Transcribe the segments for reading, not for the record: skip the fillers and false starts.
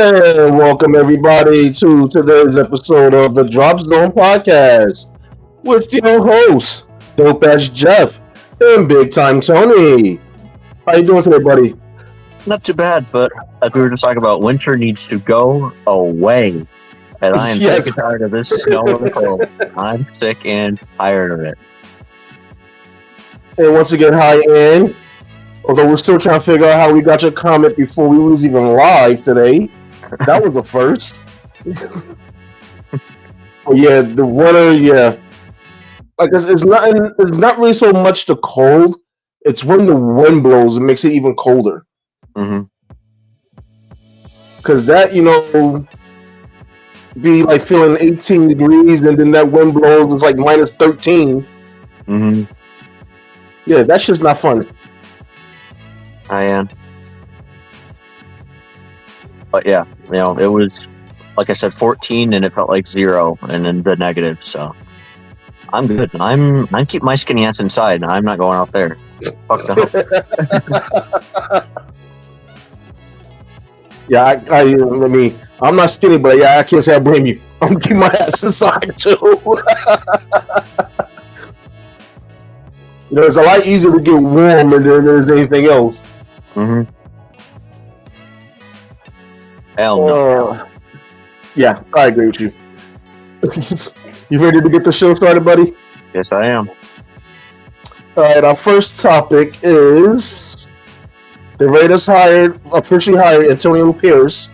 And welcome everybody to today's episode of the DropZone Podcast with your hosts, Dope as Jeff and Big Time Tony. How you doing today, buddy? Not too bad, but as we were just talking about, winter needs to go away. And I am sick and tired of this snow and cold. I'm sick and tired of it. And once again, hi, Ann. Although we're still trying to figure out how we got your comment before we was even live today. That was a first. But yeah, the winter, yeah. Like it's not really so much the cold. It's when the wind blows, it makes it even colder. Mm-hmm. Because that, be like feeling 18 degrees and then that wind blows, it's like minus 13. Mm-hmm. Yeah, that's just not fun. I am. But yeah, it was, like I said, 14 and it felt like 0 and then the negative, so I'm good. I'm keeping my skinny ass inside and I'm not going out there. Fuck the Yeah, I mean, I'm not skinny, but yeah, I can't say I blame you. I'm keeping my ass inside too. It's a lot easier to get warm than there's anything else. Mm-hmm. Hell no. Yeah, I agree with you. You ready to get the show started, buddy? Yes, I am. All right, our first topic is the Raiders officially hired Antonio Pierce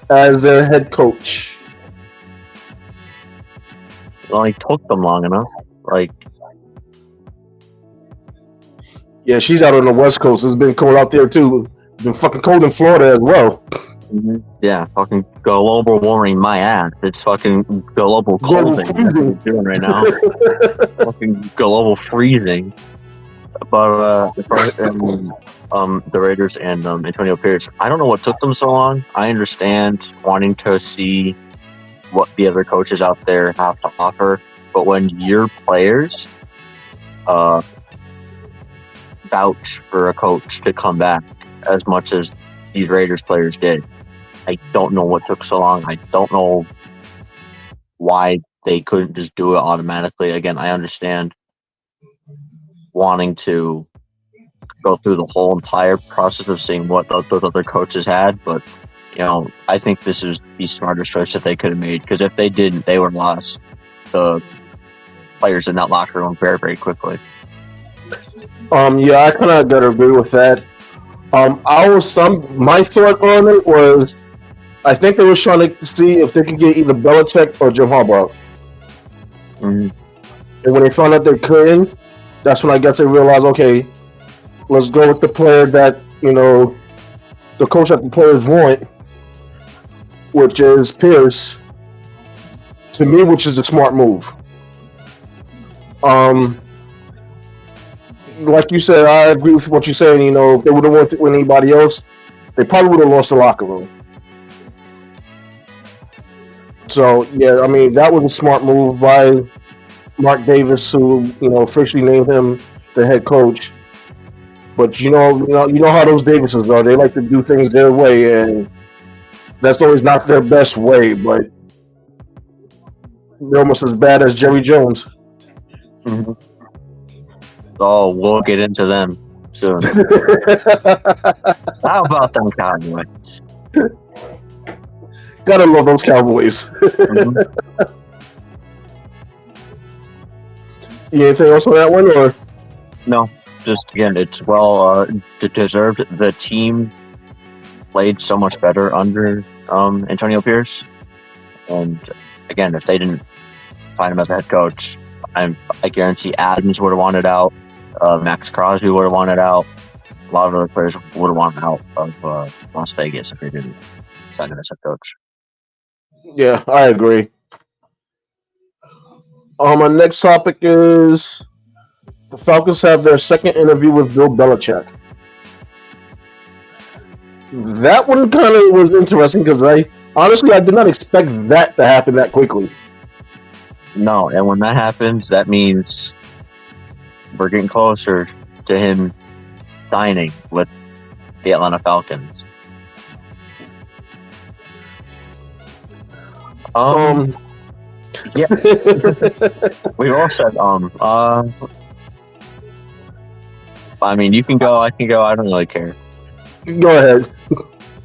as their head coach. Well, it took them long enough. Yeah, she's out on the West Coast. It's been cold out there too. It's been fucking cold in Florida as well. Mm-hmm. Yeah, fucking global warming my ass. It's fucking global colding. That's what we're doing right now. Fucking global freezing. But the Raiders and Antonio Pierce, I don't know what took them so long. I understand wanting to see what the other coaches out there have to offer, but when your players vouch for a coach to come back as much as these Raiders players did, I don't know what took so long. I don't know why they couldn't just do it automatically. Again, I understand wanting to go through the whole entire process of seeing what those other coaches had, but I think this is the smartest choice that they could have made, because if they didn't, they would have lost the players in that locker room very, very quickly. Yeah, I kind of gotta agree with that. My thought on it was, I think they was trying to see if they could get either Belichick or Jim Harbaugh. Mm-hmm. And when they found out they couldn't, that's when I guess they realized, okay, let's go with the player that, the coach that the players want, which is Pierce, to me, which is a smart move. Like you said, I agree with what you're saying. If they would have went with anybody else, they probably would have lost the locker room. So, yeah, I mean, that was a smart move by Mark Davis, who, officially named him the head coach. But you know how those Davises are. They like to do things their way, and that's always not their best way. But they're almost as bad as Jerry Jones. Mm-hmm. Oh, we'll get into them soon. How about them Cowboys? Gotta love those Cowboys. Mm-hmm. Anything else on that one, or no? Just again, it's well deserved. The team played so much better under Antonio Pierce, and again, if they didn't find him as a head coach, I guarantee Adams would have wanted out. Max Crosby would have wanted out. A lot of other players would have wanted out of Las Vegas if they didn't sign him as head coach. Yeah, I agree. Our next topic is the Falcons have their second interview with Bill Belichick. That one kind of was interesting because I did not expect that to happen that quickly. No, and when that happens, that means we're getting closer to him signing with the Atlanta Falcons. Um, Yeah, we all said I mean, you can go, I can go. I don't really care. Go ahead.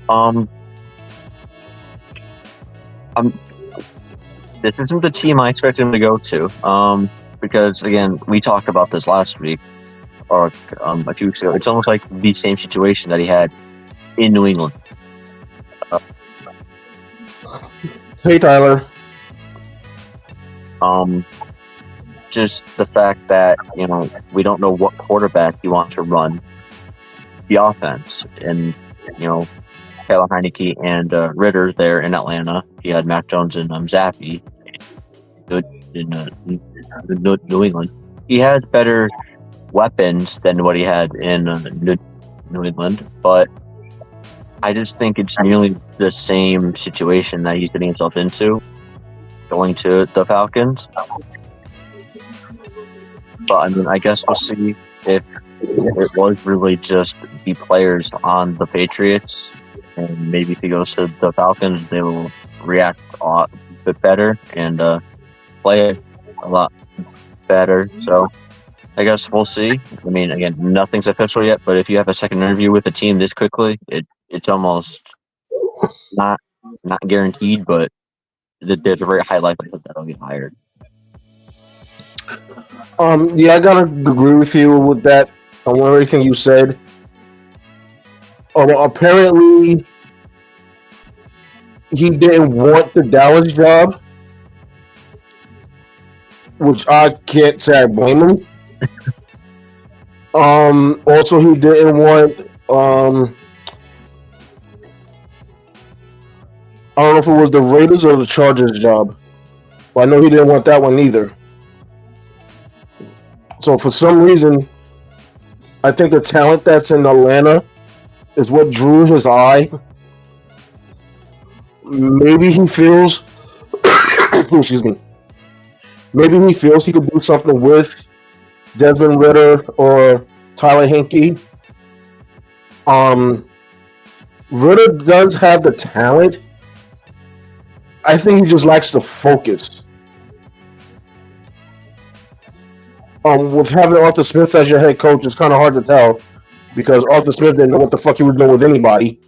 Um, this isn't the team I expected him to go to. Because again, we talked about this last week or a few weeks ago. It's almost like the same situation that he had in New England. Hey, Tyler. Just the fact that we don't know what quarterback you want to run the offense, and Taylor Heineke and Ritter there in Atlanta. He had Mac Jones and Zappy in New England. He had better weapons than what he had in New England, but I just think it's nearly the same situation that he's getting himself into going to the Falcons. But I mean, I guess we'll see if it was really just the players on the Patriots, and maybe if he goes to the Falcons, they will react a lot bit better and play a lot better. So I guess we'll see. I mean, again, nothing's official yet, but if you have a second interview with a team this quickly, it's almost not guaranteed, but there's a very high likelihood that I'll get hired. Yeah, I gotta agree with you with that on everything you said. Apparently, he didn't want the Dallas job, which I can't say I blame him. Also, he didn't want. I don't know if it was the Raiders or the Chargers job, but I know he didn't want that one either. So for some reason, I think the talent that's in Atlanta is what drew his eye. Maybe he feels, excuse me, maybe he feels he could do something with Desmond Ritter or Tyler Heineke. Ritter does have the talent. I think he just lacks the focus. With having Arthur Smith as your head coach, it's kind of hard to tell because Arthur Smith didn't know what the fuck he was doing with anybody.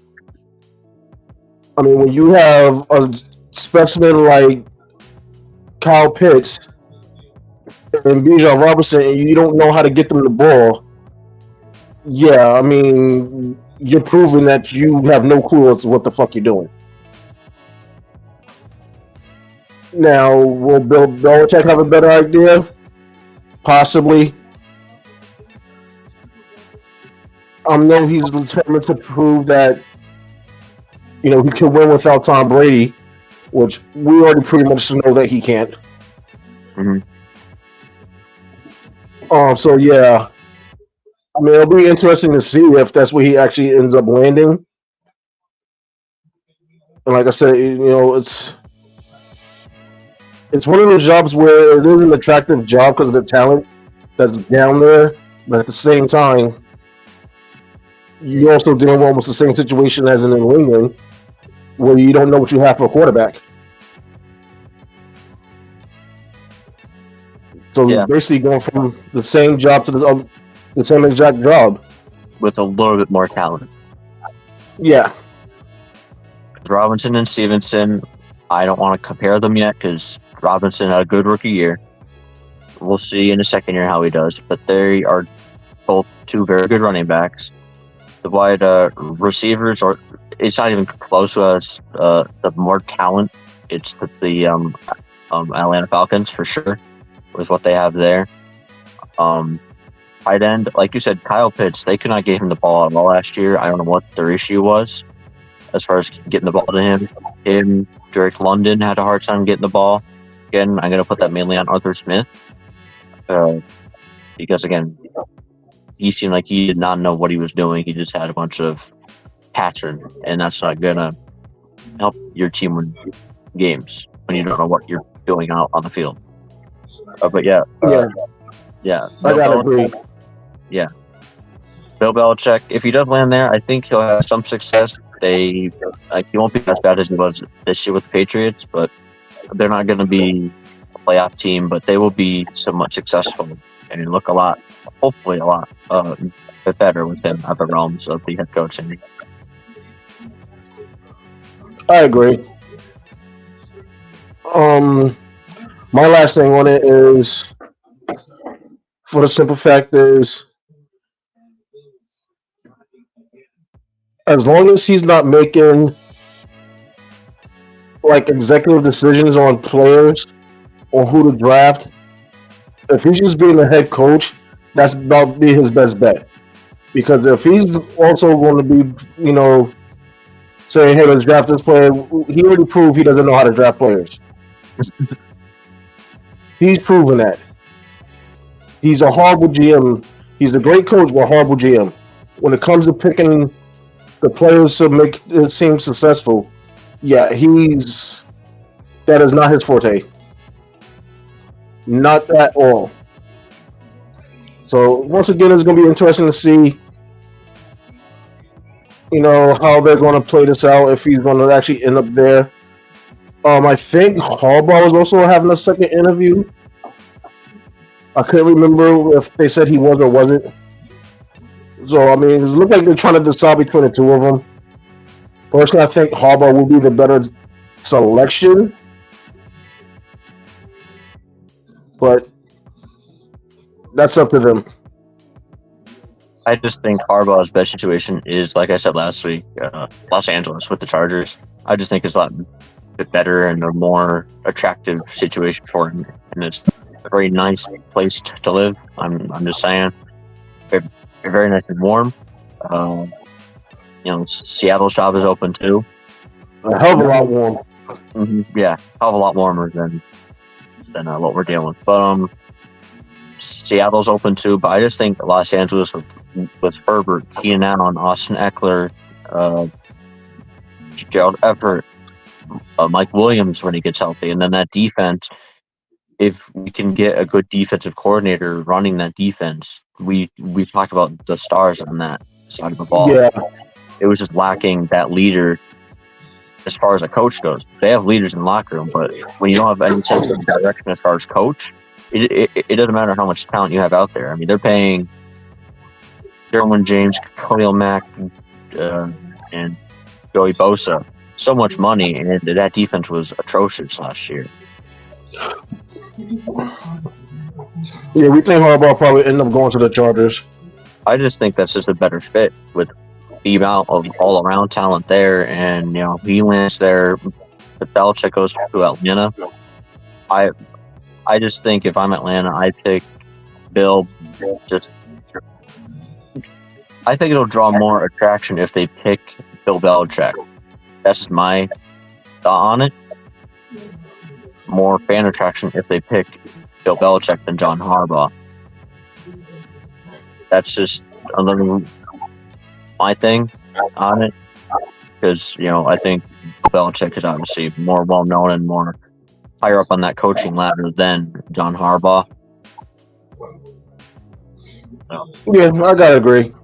I mean, when you have a specimen like Kyle Pitts and Bijan Robinson and you don't know how to get them the ball, yeah, I mean, you're proving that you have no clue as to what the fuck you're doing. Now, will Bill Belichick have a better idea? Possibly. I know he's determined to prove that, he can win without Tom Brady, which we already pretty much know that he can't. Mm-hmm. So, yeah. I mean, it'll be interesting to see if that's where he actually ends up landing. And like I said, it's one of those jobs where it is an attractive job because of the talent that's down there, but at the same time, you also deal with almost the same situation as in New England, where you don't know what you have for a quarterback. So you're basically going from the same job to the same exact job. With a little bit more talent. Yeah. Robinson and Stevenson, I don't want to compare them yet because Robinson had a good rookie year. We'll see in the second year how he does, but they are both two very good running backs. The wide receivers it's not even close to us. The more talent, it's the Atlanta Falcons for sure, with what they have there. Tight end, like you said, Kyle Pitts, they could not give him the ball at all last year. I don't know what their issue was as far as getting the ball to him. Drake London had a hard time getting the ball. Again, I'm going to put that mainly on Arthur Smith. Because, again, he seemed like he did not know what he was doing. He just had a bunch of pattern, and that's not going to help your team win games when you don't know what you're doing out on the field. But, yeah. Yeah. I got to agree. Yeah. Bill Belichick, if he does land there, I think he'll have some success. He won't be as bad as he was this year with the Patriots, but they're not going to be a playoff team, but they will be somewhat successful and look hopefully a lot bit better within other realms of the head coaching. I agree. My last thing on it is, for the simple fact is, as long as he's not making like executive decisions on players or who to draft, if he's just being the head coach, that'll be his best bet. Because if he's also going to be, saying, "Hey, let's draft this player," he already proved he doesn't know how to draft players. He's proven that. He's a horrible GM. He's a great coach, but a horrible GM. When it comes to picking the players to make it seem successful, yeah, that is not his forte. Not at all. So once again, it's going to be interesting to see, how they're going to play this out, if he's going to actually end up there. I think Harbaugh was also having a second interview. I couldn't remember if they said he was or wasn't. So, I mean, it looked like they're trying to decide between the two of them. Personally, I think Harbaugh will be the better selection. But that's up to them. I just think Harbaugh's best situation is, like I said last week, Los Angeles with the Chargers. I just think it's a lot bit better and a more attractive situation for him, and it's a very nice place to live. I'm just saying, very, very nice and warm. Seattle's job is open too. A hell of a lot warm. Mm-hmm. Yeah, hell of a lot warmer than what we're dealing with. But Seattle's open too. But I just think Los Angeles with Herbert, Keenan Allen, Austin Eckler, Gerald Everett, Mike Williams when he gets healthy, and then that defense. If we can get a good defensive coordinator running that defense, we talked about the stars on that side of the ball. Yeah. It was just lacking that leader as far as a coach goes. They have leaders in the locker room, but when you don't have any sense of direction as far as coach, it doesn't matter how much talent you have out there. I mean, they're paying Derwin James, Khalil Mack, and Joey Bosa so much money, and that defense was atrocious last year. Yeah, we think Harbaugh probably end up going to the Chargers. I just think that's just a better fit with the amount of all-around talent there, and he lands there. The Belichick goes to Atlanta. I just think if I'm Atlanta, I pick Bill. I think it'll draw more attraction if they pick Bill Belichick. That's just my thought on it. More fan attraction if they pick Bill Belichick than John Harbaugh. That's just my thing on it, because I think Bill Belichick is obviously more well known and more higher up on that coaching ladder than John Harbaugh. Yeah, I gotta agree.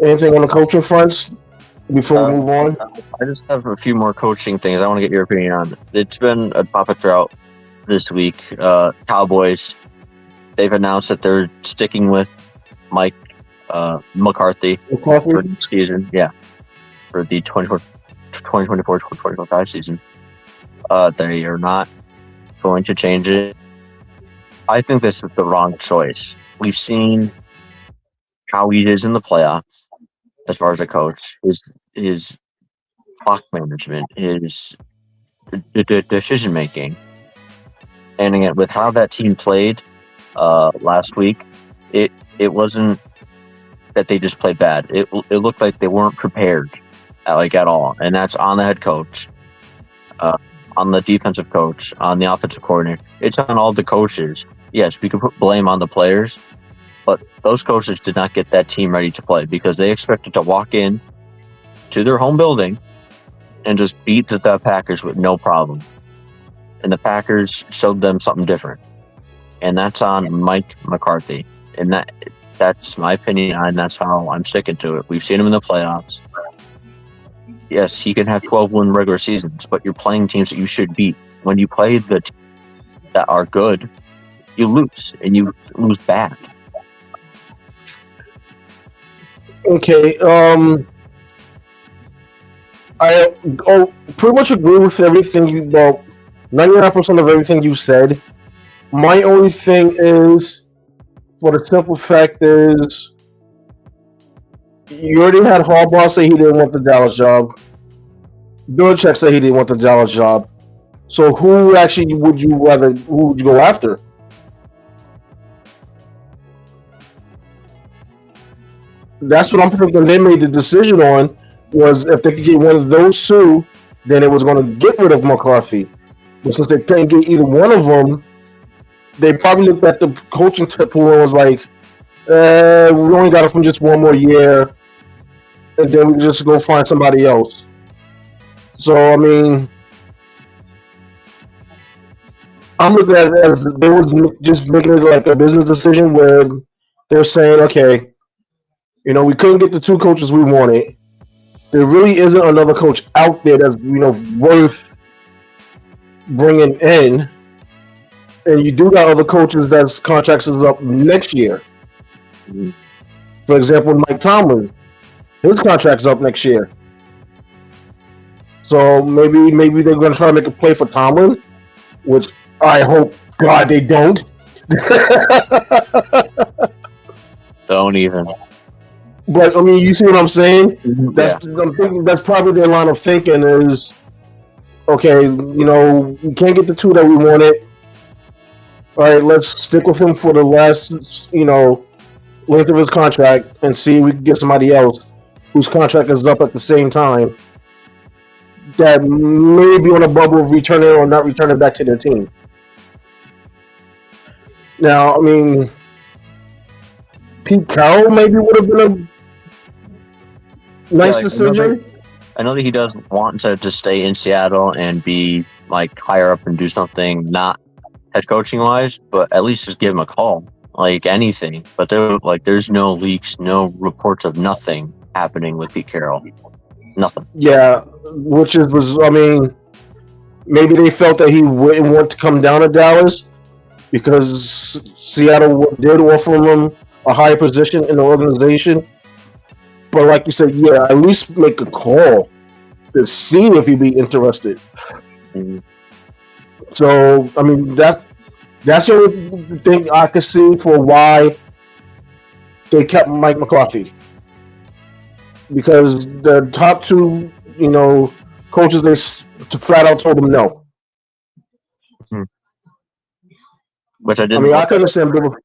Anything on the coaching fronts before we move on? I just have a few more coaching things I want to get your opinion on. It's been a topic throughout this week. Cowboys, they've announced that they're sticking with Mike McCarthy for the season. Yeah, for the 2024-2025 season. They are not going to change it. I think this is the wrong choice. We've seen how he is in the playoffs as far as a coach. His clock management, his decision making, and again with how that team played last week, it wasn't that they just played bad. It looked like they weren't prepared at all, and that's on the head coach, on the defensive coach, on the offensive coordinator. It's on all the coaches. Yes, we can put blame on the players, but those coaches did not get that team ready to play because they expected to walk in to their home building and just beat the Packers with no problem. And the Packers showed them something different. And that's on Mike McCarthy. And That's my opinion, and that's how I'm sticking to it. We've seen him in the playoffs. Yes, he can have 12-win regular seasons, but you're playing teams that you should beat. When you play the teams that are good, you lose, and you lose bad. Okay. I pretty much agree with everything you. Well, 99% of everything you said. My only thing is, for the simple fact is, you already had Harbaugh say he didn't want the Dallas job. Belichick said he didn't want the Dallas job. So who actually would you rather? Who would you go after? That's what I'm thinking. They made the decision on was if they could get one of those two, then it was going to get rid of McCarthy. But since they couldn't get either one of them, they probably looked at the coaching pool and was like, we only got it from just one more year, and then we just go find somebody else. So, I mean, I'm looking at it as they was just making it like a business decision where they're saying, okay, we couldn't get the two coaches we wanted. There really isn't another coach out there that's, worth bringing in. And you do got other coaches that's contracts is up next year. For example, Mike Tomlin, his contract's up next year. So maybe they're going to try to make a play for Tomlin, which I hope God they don't. Don't even. But I mean, you see what I'm saying? Yeah. I'm thinking that's probably their line of thinking is, okay, we can't get the two that we wanted. All right, let's stick with him for the last, length of his contract and see if we can get somebody else whose contract is up at the same time that may be on a bubble of returning or not returning back to their team. Now, I mean, Pete Carroll maybe would have been a nice decision. I know that he doesn't want to stay in Seattle and be like higher up and do something not head coaching wise, but at least just give him a call, like anything. But there's no leaks, no reports of nothing happening with Pete Carroll. Nothing. Yeah, I mean, maybe they felt that he wouldn't want to come down to Dallas because Seattle did offer him a higher position in the organization. But like you said, yeah, at least make a call to see if he'd be interested. Mm-hmm. So, I mean, that's the only thing I could see for why they kept Mike McCarthy. Because the top two, coaches, they flat out told him no. Mm-hmm. Which I didn't. I mean, I can understand Bill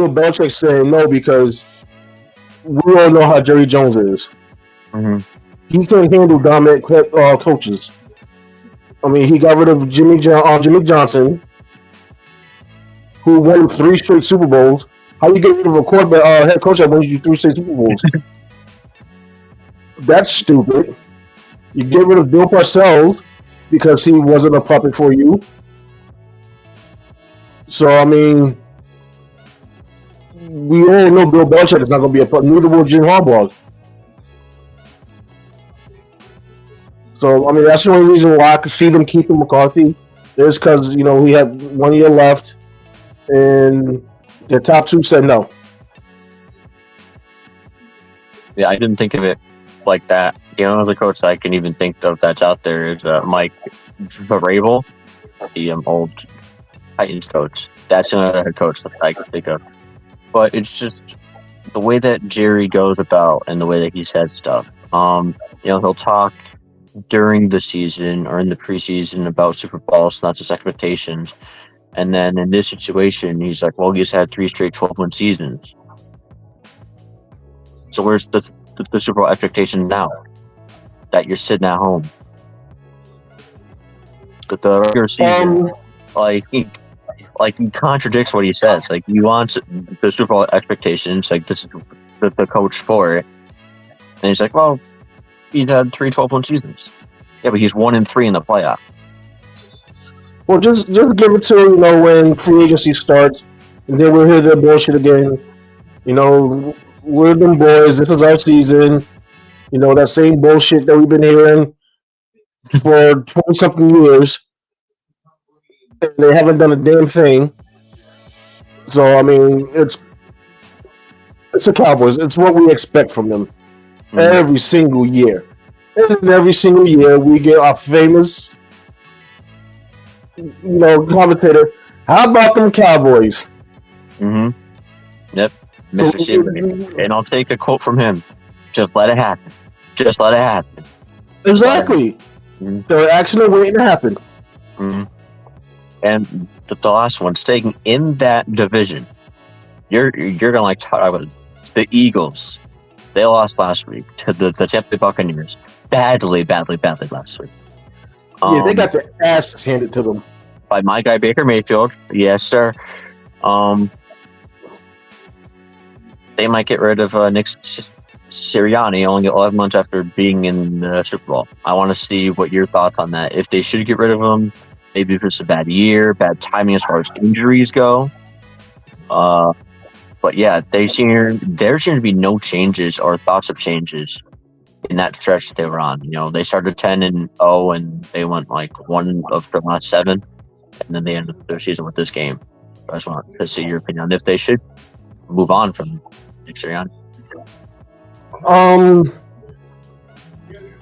Belichick saying no because we all know how Jerry Jones is. Mm-hmm. He can't handle dominant coaches. I mean, he got rid of Jimmy Johnson, who won 3 straight Super Bowls. How you get rid of a head coach that won you 3 straight Super Bowls? That's stupid. You get rid of Bill Parcells because he wasn't a puppet for you. So, I mean, we all know Bill Belichick is not going to be a puppet. Neither will Jim Harbaugh. So, I mean, that's the only reason why I could see them keeping McCarthy is because, he had 1 year left and the top two said no. Yeah, I didn't think of it like that. The only coach I can even think of that's out there is Mike Vrabel, the old Titans coach. That's another head coach that I can think of. But it's just the way that Jerry goes about and the way that he says stuff. He'll talk during the season or in the preseason about Super Bowls, not just expectations. And then in this situation, he's like, well, you just had 3 straight 12-win seasons. So where's the Super Bowl expectation now? That you're sitting at home. But the regular season, he contradicts what he says. Like, he wants the Super Bowl expectations, like, this is the coach for it. And he's like, well, he's had 3 12-win seasons. Yeah, but he's 1-3 in the playoff. Well, just give it to when free agency starts. and then we'll hear their bullshit again. You know, we're them boys. This is our season. You know, that same bullshit that we've been hearing for 20 something years. And they haven't done a damn thing. So, I mean, it's the Cowboys. It's what we expect from them every single year. And every single year, we get our famous, commentator. How about them Cowboys? Mm-hmm. Yep. Mr. Seaver. And I'll take a quote from him. Just let it happen. Just let it happen. Exactly. They're actually waiting to happen. Mm-hmm. And the last one, staying in that division. You're gonna like talk about the Eagles. They lost last week to the Tampa Bay Buccaneers. Badly last week. Yeah, they got their asses handed to them. By my guy Baker Mayfield. Yes, sir. They might get rid of Nick Sirianni only 11 months after being in the Super Bowl. I want to see what your thoughts on that. If they should get rid of him, maybe if it's a bad year, bad timing as far as injuries go. But yeah, there seem to be no changes or thoughts of changes in that stretch that they were on. You know, they started 10-0 and they went like 1 of the last 7, and then they ended their season with this game. I just want to see your opinion on if they should move on from Nick Sirianni.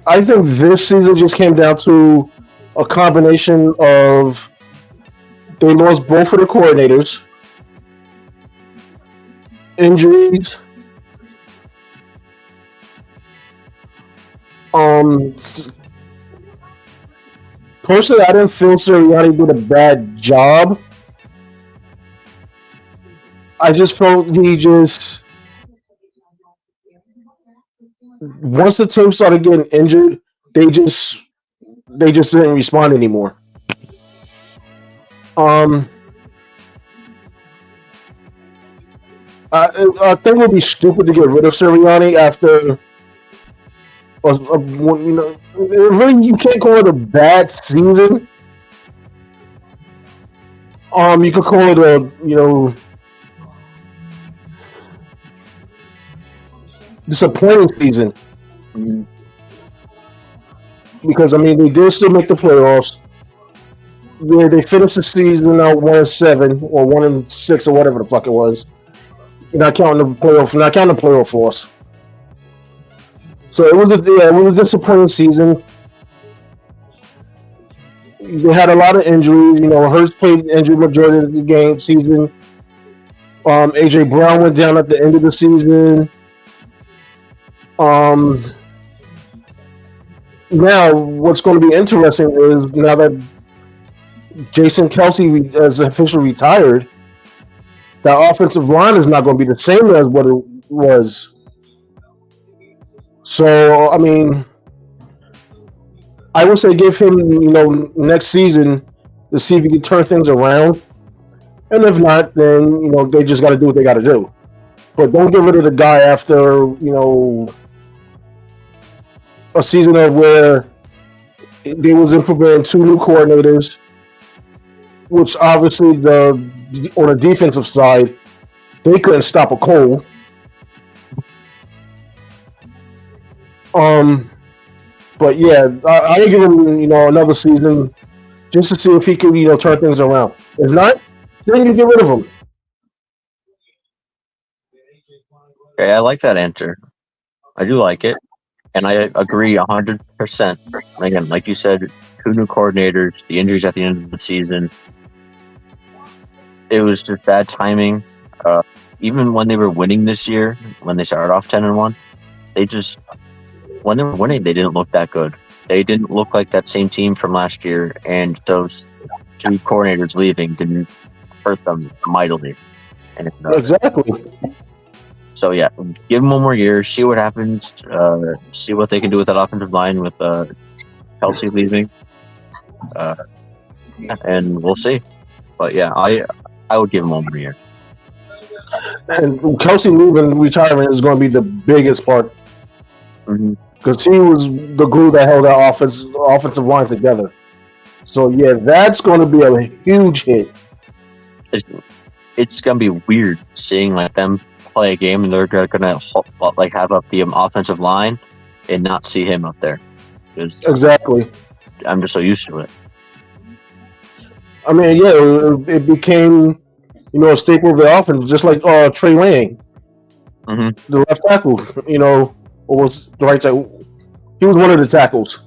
I think this season just came down to a combination of they lost both of the coordinators, injuries, personally, I didn't feel Sirianni did a bad job. I just felt once the team started getting injured, they just didn't respond anymore. I think it would be stupid to get rid of Sirianni after really you can't call it a bad season. You could call it a disappointing season. Because I mean they did still make the playoffs. Yeah, they finished the season out 1-7 or 1-6 or whatever the fuck it was. Not counting the playoff loss. So it was a disappointing season. They had a lot of injuries. You know, Hurts played injured majority of the season. AJ Brown went down at the end of the season. Now, what's going to be interesting is now that Jason Kelce has officially retired, that offensive line is not going to be the same as what it was. So, I mean, I would say give him, next season to see if he can turn things around. And if not, then, they just got to do what they got to do. But don't get rid of the guy after, a season of where they was implementing 2 new coordinators, which obviously on the defensive side, they couldn't stop a cold. But yeah, I give him, another season just to see if he can, turn things around. If not, then you get rid of him. Okay, I like that answer. I do like it. And I agree 100%. Again, like you said, 2 new coordinators, the injuries at the end of the season. It was just bad timing. Even when they were winning this year, when they started off 10-1, when they were winning, they didn't look that good. They didn't look like that same team from last year, and those 2 coordinators leaving didn't hurt them mightily. And, exactly. So yeah, give them 1 more year, see what happens, see what they can do with that offensive line with Kelce leaving, and we'll see. But yeah, I would give him 1 more year. And Kelce leaving retirement is going to be the biggest part because he was the glue that held that offensive line together. So yeah, that's going to be a huge hit. it's gonna be weird seeing like them play a game and they're gonna like have up the offensive line and not see him up there. Exactly. I'm just so used to it. I mean, yeah, it became, a staple of the offense, just like Trey Lang, the left tackle, or was the right tackle. He was one of the tackles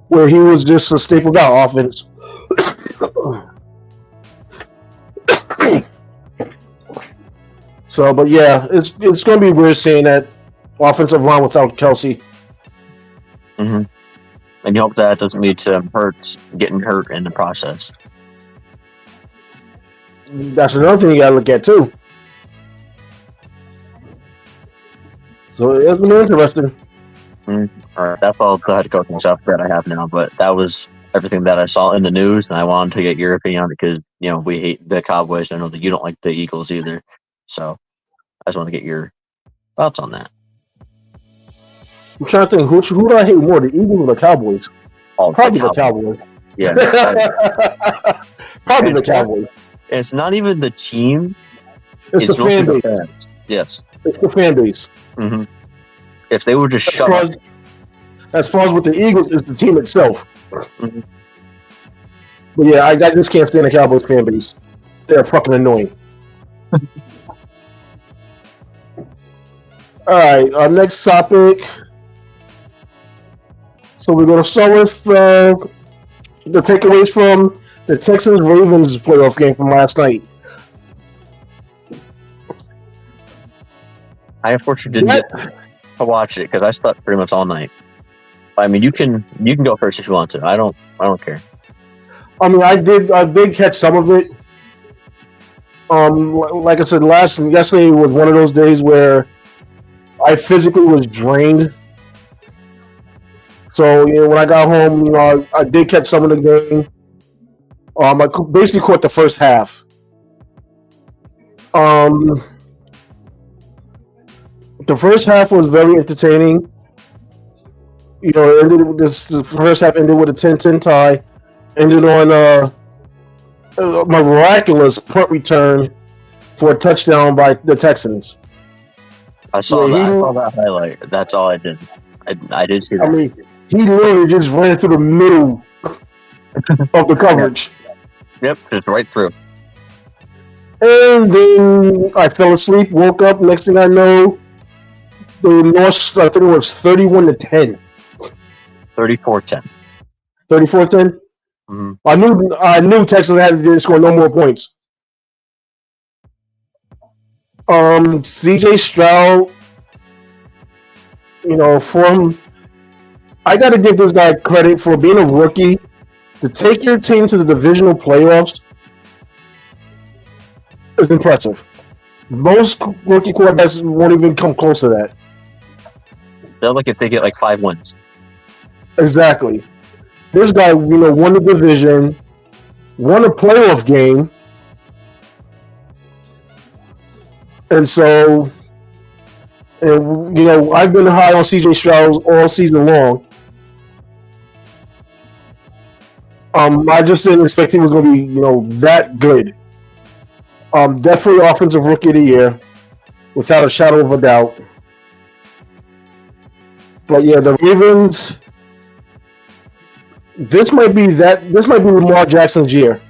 where he was just a staple of that offense. So, but yeah, it's going to be weird seeing that offensive line without Kelsey. Mm-hmm. And you hope that doesn't lead to Hurts getting hurt in the process. That's another thing you got to look at too. So it's been interesting. All right, that's all the head coaching stuff that I have now. But that was everything that I saw in the news, and I wanted to get your opinion on it because we hate the Cowboys. I know that you don't like the Eagles either, so I just want to get your thoughts on that. I'm trying to think who do I hate more, the Eagles or the Cowboys? Oh, probably the Cowboys. Yeah, probably the Cowboys. It's not even the team; it's the fan base. Fans. Yes, it's the fan base. Mm-hmm. If they were just shut up. As far as with the Eagles, it's the team itself. Mm-hmm. But yeah, I just can't stand the Cowboys fan base. They're fucking annoying. All right, our next topic. So we're going to start with the takeaways from the Texans-Ravens playoff game from last night. I unfortunately didn't get to watch it because I slept pretty much all night. I mean, you can go first if you want to. I don't care. I mean, I did catch some of it. Like I said, yesterday was one of those days where I physically was drained. So when I got home, I did catch some of the game. I basically caught the first half. The first half was very entertaining. The first half ended with a 10-10 tie. Ended on a miraculous punt return for a touchdown by the Texans. I saw that highlight. That's all I did. I did see that. I mean, he literally just ran through the middle of the coverage. Yep, just right through. And then I fell asleep, woke up. Next thing I know, they lost. I think it was 31-10. 34-10. 34-10. Mm-hmm. I knew Texas didn't score no more points. CJ Stroud, I got to give this guy credit for being a rookie to take your team to the divisional playoffs. Is impressive. Most rookie quarterbacks won't even come close to that. They're like if they get like 5 wins. Exactly. This guy, won the division, won a playoff game, and so, I've been high on CJ Stroud all season long. I just didn't expect he was going to be, that good. Definitely offensive rookie of the year, without a shadow of a doubt. But yeah, the Ravens. This might be Lamar Jackson's year.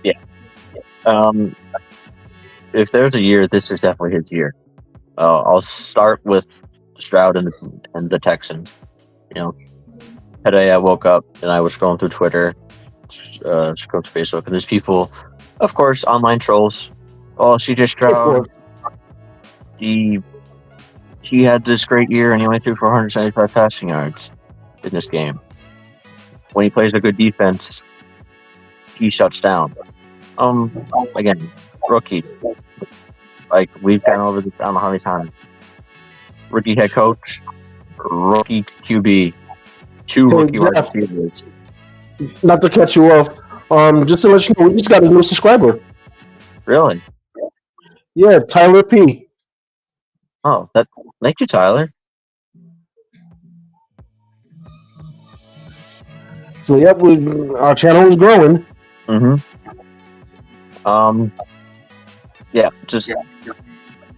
Yeah. If there's a year, this is definitely his year. I'll start with Stroud and the Texans. Today I woke up and I was scrolling through Twitter, scrolling through Facebook, and there's people, of course, online trolls. Oh, CJ Stroud, he had this great year and he only threw 475 passing yards in this game. When he plays a good defense, he shuts down. Again, rookie. Like, we've gone over this, I don't know how many times. Rookie head coach, rookie QB, 2 rookie wide receivers. Not to cut you off, just to let you know, we just got a new subscriber. Really? Yeah, Tyler P. Oh, thank you, Tyler. So yep, our channel is growing. Mm-hmm. Yeah, just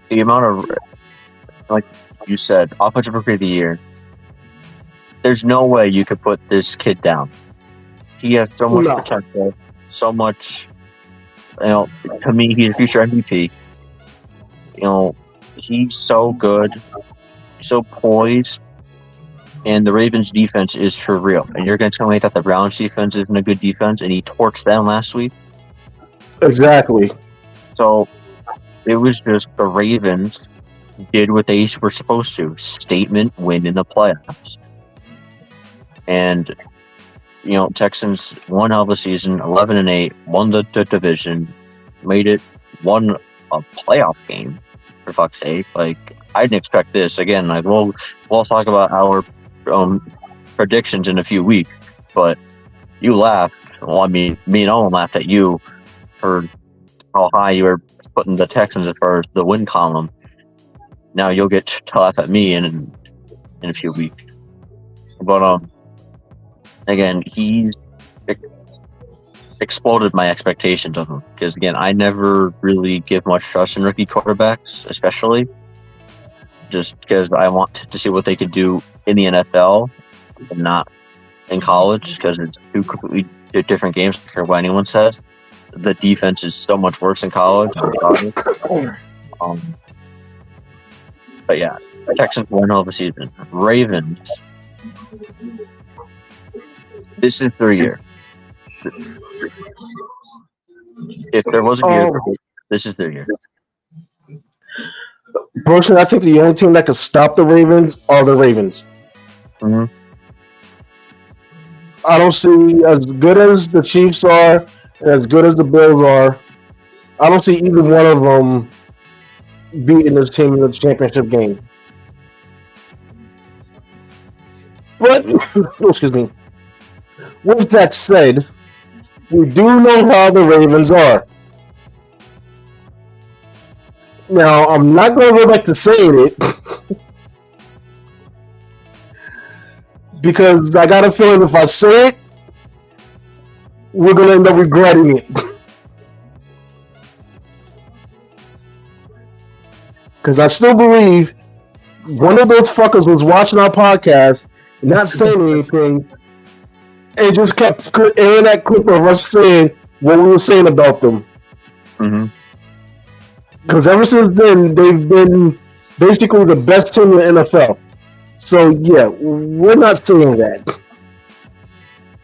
the amount of, like you said, offensive rookie of the year. There's no way you could put this kid down. He has so much potential, so much. To me, he's a future MVP. He's so good, so poised, and the Ravens' defense is for real. And you're going to tell me that the Browns' defense isn't a good defense, and he torched them last week? Exactly. So it was just the Ravens did what they were supposed to. Statement win in the playoffs. And, Texans won hell of a season, 11-8, won the division, won a playoff game, for fuck's sake. Like, I didn't expect this. Again, we'll talk about our predictions in a few weeks, but you laughed. Well, I mean, me and Owen laughed at you for how high you were putting the Texans as far as the win column. Now you'll get to laugh at me in a few weeks. But again, he's exploded my expectations of him, because again, I never really give much trust in rookie quarterbacks, especially just because I want to see what they could do in the NFL and not in college, because it's two completely different games. I'm sure what anyone says. The defense is so much worse in college. I'm sorry. But yeah, Texans won hell of a season. Ravens, this is their year. If there was a year, this is their year. Personally, I think the only team that can stop the Ravens are the Ravens. Mm-hmm. I don't see, as good as the Chiefs are, and as good as the Bills are, I don't see either one of them beating this team in the championship game. But, excuse me. With that said, we do know how the Ravens are. Now, I'm not going to go back to saying it because I got a feeling if I say it, we're going to end up regretting it. Because I still believe one of those fuckers was watching our podcast, not saying anything, and just kept airing that clip of us saying what we were saying about them. Mm-hmm. Because ever since then, they've been basically the best team in the NFL. So, yeah, we're not saying that.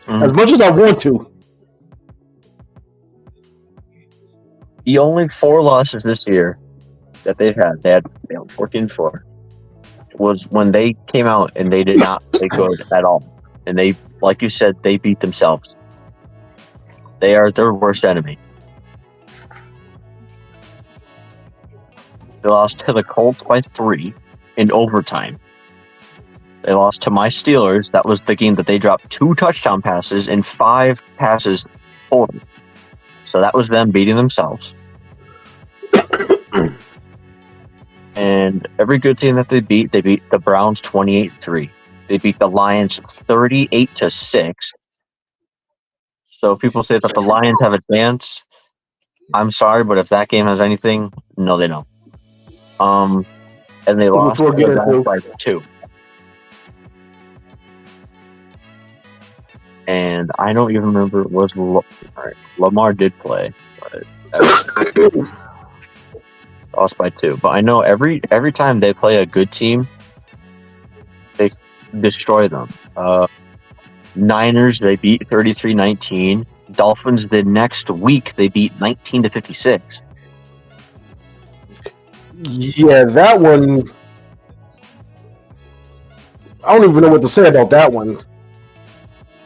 Mm-hmm. As much as I want to. The only 4 losses this year that they had 14-4, was when they came out and they did not play good at all. And they, like you said, they beat themselves. They are their worst enemy. They lost to the Colts by 3 in overtime. They lost to my Steelers. That was the game that they dropped 2 touchdown passes and 5 passes total. So that was them beating themselves. And every good team that they beat the Browns 28-3. They beat the Lions 38-6. So if people say that the Lions have a chance, I'm sorry, but if that game has anything, no, they don't. And they lost by 2. And I don't even remember it was Lamar did play, but lost by 2. But I know every time they play a good team, they destroy them. Niners, they beat 33-19. Dolphins, the next week, they beat 19-56. Yeah, that one, I don't even know what to say about that one.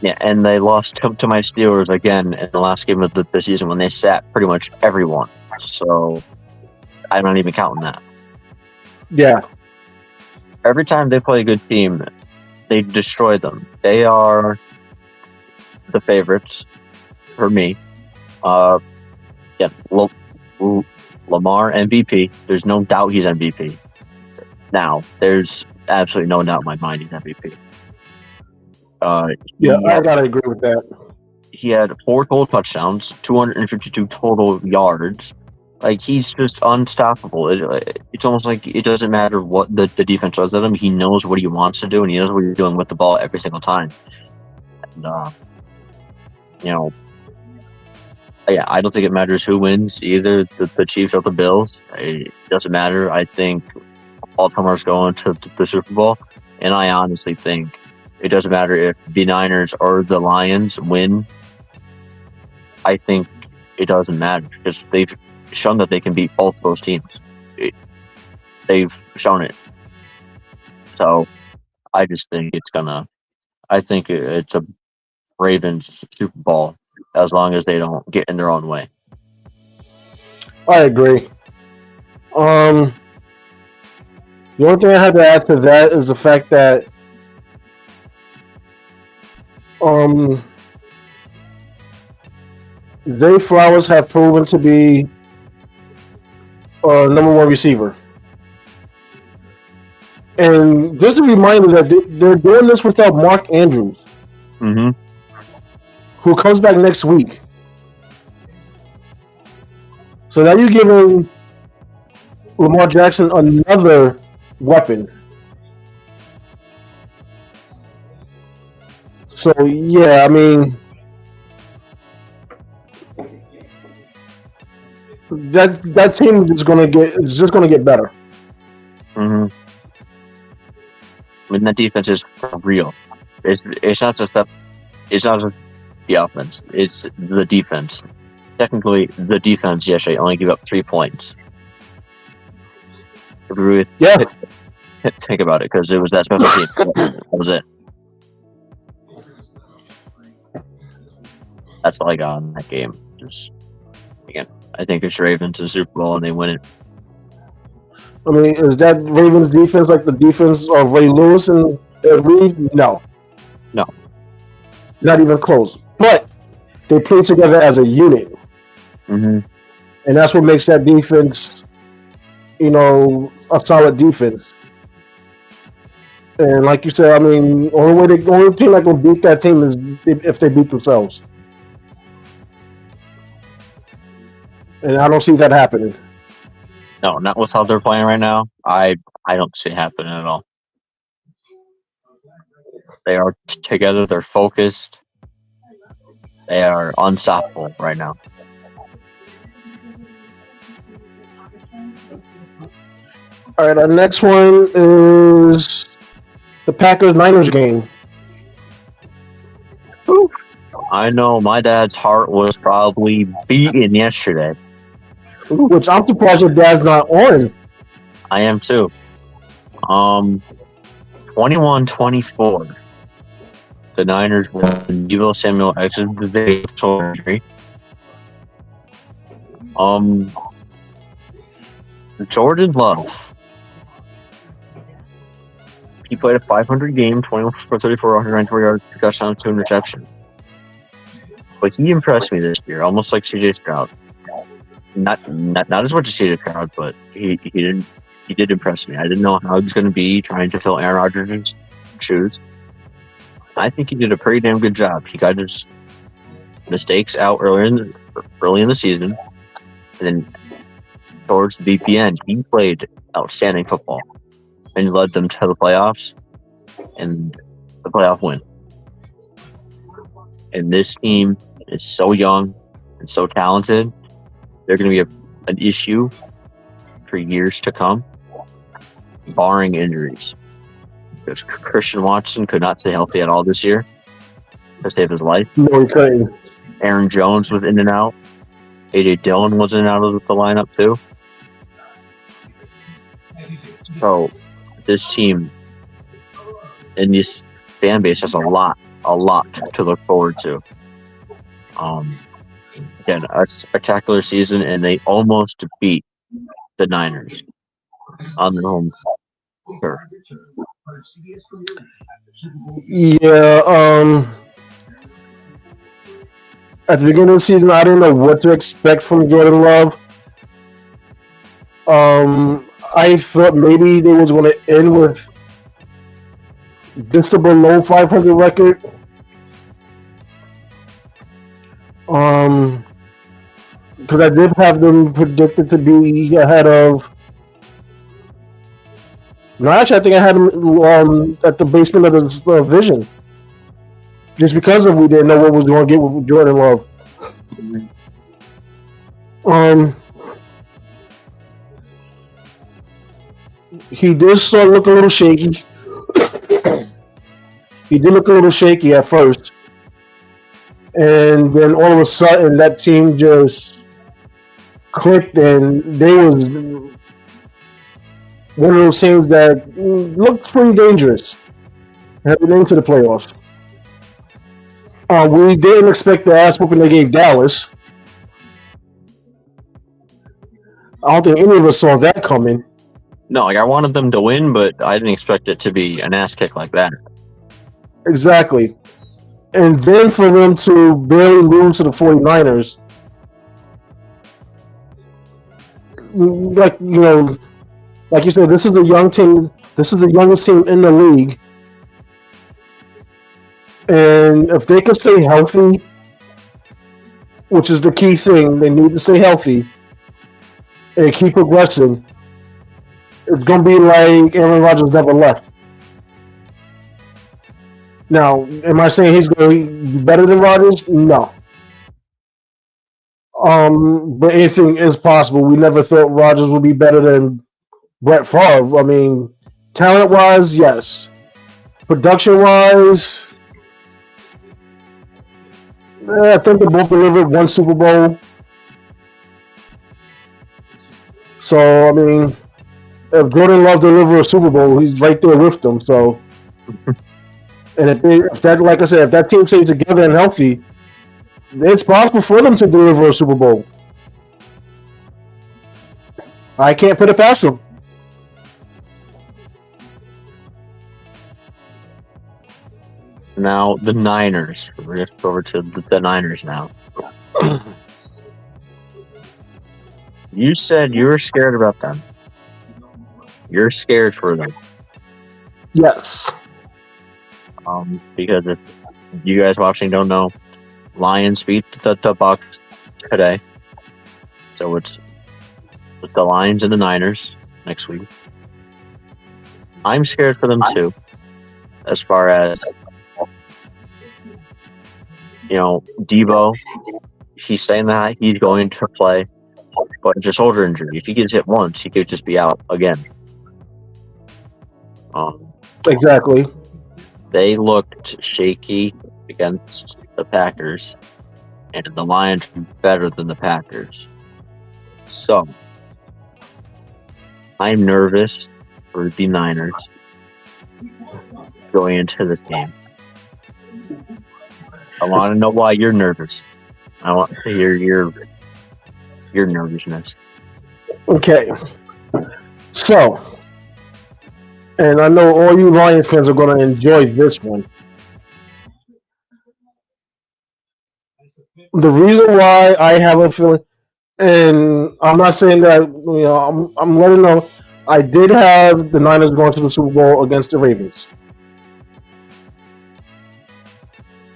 Yeah, and they lost to my Steelers again in the last game of the season when they sat pretty much everyone. So I'm not even counting that. Yeah. Every time they play a good team, they destroy them. They are the favorites for me. Lamar MVP. There's no doubt he's MVP. Now, there's absolutely no doubt in my mind he's MVP. Uh, Yeah, he I had gotta agree with that. he had 4 total touchdowns, 252 total yards. Like he's just unstoppable. It's almost like it doesn't matter what the defense does at him. He knows what he wants to do, and he knows what he's doing with the ball every single time. And you know, yeah, I don't think it matters who wins, either the Chiefs or the Bills. It doesn't matter. I think Baltimore's going to the Super Bowl, and I honestly think it doesn't matter if the Niners or the Lions win. I think it doesn't matter because they've shown that they can beat both of those teams. They've shown it. So I just think I think it's a Ravens Super Bowl as long as they don't get in their own way. I agree. The only thing I had to add to that is the fact that Zay Flowers have proven to be number one receiver. And just a reminder that they're doing this without Mark Andrews, Mm-hmm. who comes back next week. So now you're giving Lamar Jackson another weapon. So yeah, I mean that team is just gonna get better. Mm-hmm. I mean, that defense is for real. It's not just the offense. It's the defense. Technically, the defense yesterday only gave up 3 points. If we really think about it, because it was that special team. That was it. That's all I got on that game. Just again, I think it's Ravens in the Super Bowl and they win it. I mean, is that Ravens defense like the defense of Ray Lewis and Ed Reed? No, not even close. But they play together as a unit, Mm-hmm. and that's what makes that defense, a solid defense. And like you said, I mean, only team that can beat that team is if they beat themselves. And I don't see that happening. No, not with how they're playing right now. I don't see it happening at all. They are together. They're focused. They are unstoppable right now. All right, our next one is the Packers-Niners game. Ooh. I know my dad's heart was probably beating yesterday. Which I'm surprised your dad's not on. I am too. 21-24. The Niners won. Deebo Samuel exited the day with surgery. Jordan Love. He played a 500 game, 21 for 34, 194 yards, 2 touchdowns, 2 interceptions. But he impressed me this year, almost like CJ Stroud. Not as much as CJ Stroud, but he did impress me. I didn't know how he was going to be trying to fill Aaron Rodgers' shoes. I think he did a pretty damn good job. He got his mistakes out early in the season, and then towards the end, he played outstanding football and led them to the playoffs and the playoff win. And this team is so young and so talented. They're going to be an issue for years to come, barring injuries. Because Christian Watson could not stay healthy at all this year to save his life. No, he couldn't. Aaron Jones was in and out. A.J. Dillon was in and out of the lineup too. So this team and this fan base has a lot to look forward to. Again, a spectacular season, and they almost beat the Niners on their home turf. Yeah, at the beginning of the season, I didn't know what to expect from Jordan Love. I thought maybe they was going to end with, just a below 500 record. Because I did have them predicted to be ahead of. No, actually, I think I had them at the basement of the division. Just because of we didn't know what was going to get with Jordan Love. He did start looking a little shaky. He did look a little shaky at first. And then all of a sudden, that team just clicked, and they was one of those teams that looked pretty dangerous heading into the playoffs. We didn't expect the ass whooping they gave Dallas. I don't think any of us saw that coming. No, like I wanted them to win, but I didn't expect it to be an ass kick like that. Exactly. And then for them to barely lose to the 49ers, like you said, this is a young team. This is the youngest team in the league. And if they can stay healthy, which is the key thing, they need to stay healthy and keep progressing. It's going to be like Aaron Rodgers never left. Now, am I saying he's going to be better than Rodgers? No. But anything is possible. We never thought Rodgers would be better than Brett Favre. I mean, talent-wise, yes. Production-wise, I think they both delivered one Super Bowl. So, I mean, if Jordan Love delivers a Super Bowl, he's right there with them. So, and if that team stays together and healthy, it's possible for them to deliver a Super Bowl. I can't put it past them. Now the Niners. We're going to go over to the Niners now. You said you were scared about them. You're scared for them. Yes. Because if you guys watching don't know, Lions beat the Bucks today. So it's with the Lions and the Niners next week. I'm scared for them too. As far as, Debo, he's saying that he's going to play, but it's a shoulder injury. If he gets hit once, he could just be out again. Exactly. They looked shaky against the Packers, and the Lions were better than the Packers. So, I'm nervous for the Niners going into this game. I want to know why you're nervous. I want to hear your nervousness. Okay. So, and I know all you Lions fans are going to enjoy this one. The reason why I have a feeling, and I'm not saying that, I'm letting know, I did have the Niners going to the Super Bowl against the Ravens.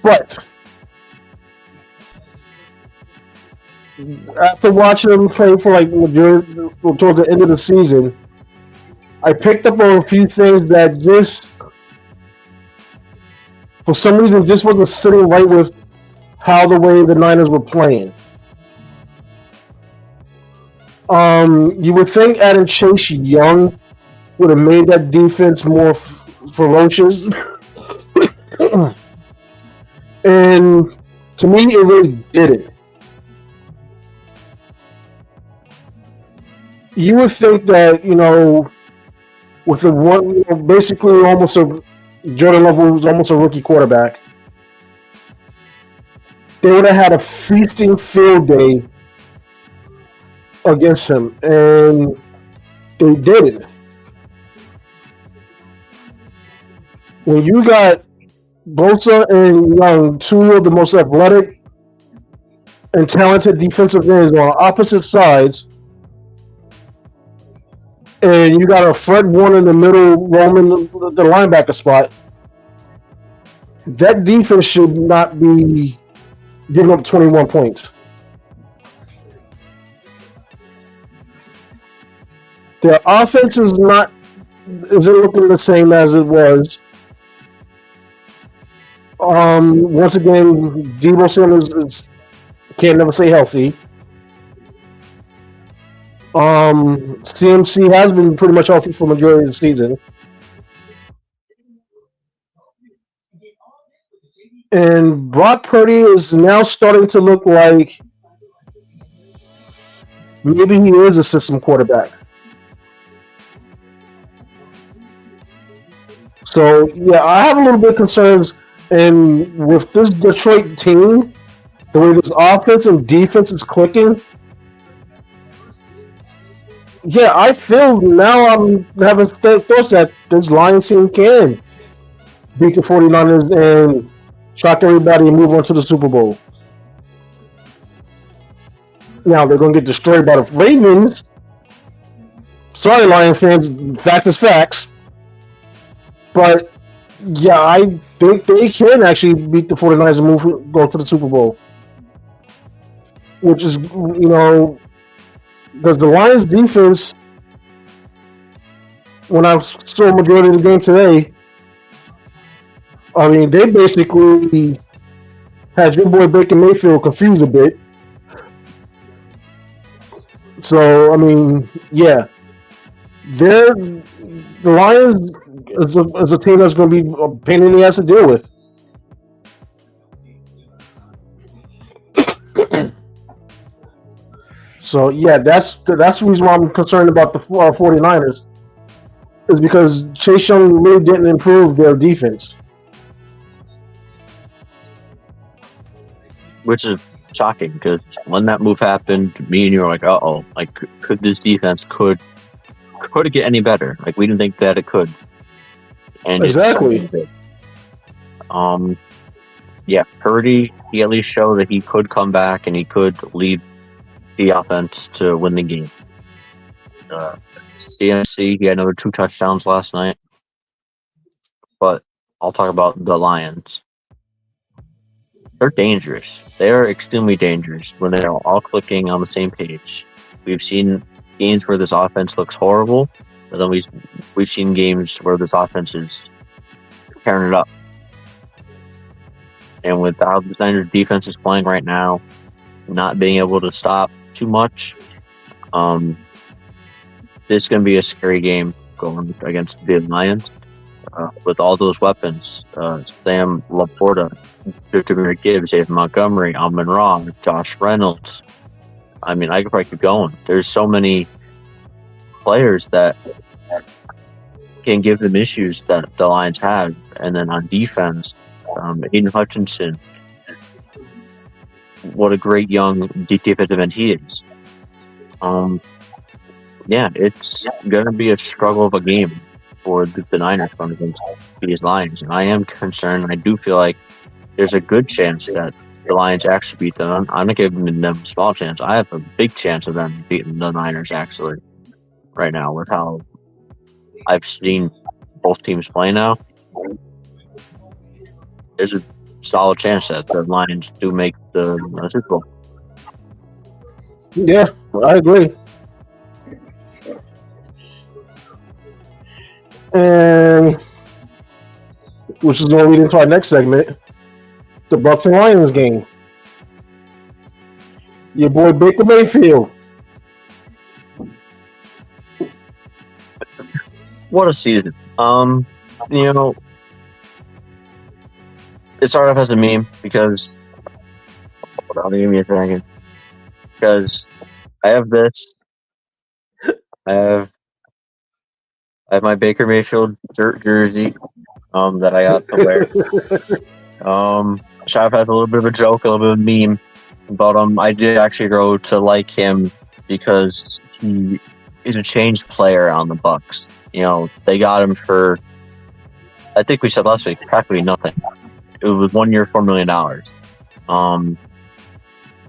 But after watching them play for towards the end of the season, I picked up on a few things that just, for some reason, just wasn't sitting right with how the way the Niners were playing. You would think adding Chase Young would have made that defense more ferocious. And to me, it really didn't. You would think that, with the one, basically almost Jordan Love was almost a rookie quarterback, they would have had a feasting field day against him, and they didn't. When you got Bosa and Young, two of the most athletic and talented defensive ends on opposite sides, and you got a Fred Warner in the middle roaming the linebacker spot, That defense should not be giving up 21 points. Their offense isn't looking the same as it was. Once again, Debo Samuels can't never stay healthy. CMC has been pretty much healthy for the majority of the season. And Brock Purdy is now starting to look like maybe he is a system quarterback. So, yeah, I have a little bit of concerns. And with this Detroit team, the way this offense and defense is clicking, yeah, I feel now I'm having thoughts that this Lions team can beat the 49ers and shock everybody and move on to the Super Bowl. Now they're going to get destroyed by the Ravens. Sorry, Lions fans, facts is facts. But yeah, I think they can actually beat the 49ers and go to the Super Bowl. Which is, because the Lions defense, when I saw a majority of the game today, I mean, they basically had your boy Baker Mayfield confused a bit. So, I mean, yeah. The Lions is a team that's going to be a pain in the ass to deal with. So, yeah, that's the reason why I'm concerned about the 49ers. Is because Chase Young really didn't improve their defense. Which is shocking, because when that move happened, me and you were like, uh-oh, like, could this defense could it get any better? Like, we didn't think that it could. And exactly. Yeah, Purdy, he at least showed that he could come back and he could lead the offense to win the game. CMC, he had another 2 touchdowns last night. But I'll talk about the Lions. They're dangerous. They are extremely dangerous when they're all clicking on the same page. We've seen games where this offense looks horrible, but then we've seen games where this offense is tearing it up. And with how the Niners defense is playing right now, not being able to stop too much, this is going to be a scary game going against the Lions. With all those weapons, Sam Laporta, Victor Gibbs, David Montgomery, Amon-Ra, Josh Reynolds. I mean, I could probably keep going. There's so many players that can give them issues that the Lions have. And then on defense, Aiden Hutchinson, what a great young defensive end he is. Yeah, it's going to be a struggle of a game for the Niners going against these Lions. And I am concerned. I do feel like there's a good chance that the Lions actually beat them. I'm not giving them a small chance. I have a big chance of them beating the Niners actually right now with how I've seen both teams play now. There's a solid chance that the Lions do make the Super Bowl. Yeah, I agree. And which is going to lead into our next segment, the Bucs and Lions game. Your boy Baker Mayfield. What a season. It started off as a meme because hold on, give me a second. Because I have this. I have my Baker Mayfield jersey that I got to wear. Shaf has a little bit of a joke, a little bit of a meme, but I did actually grow to like him because he is a changed player on the Bucs. They got him for, I think we said last week, practically nothing. It was 1 year, $4 million.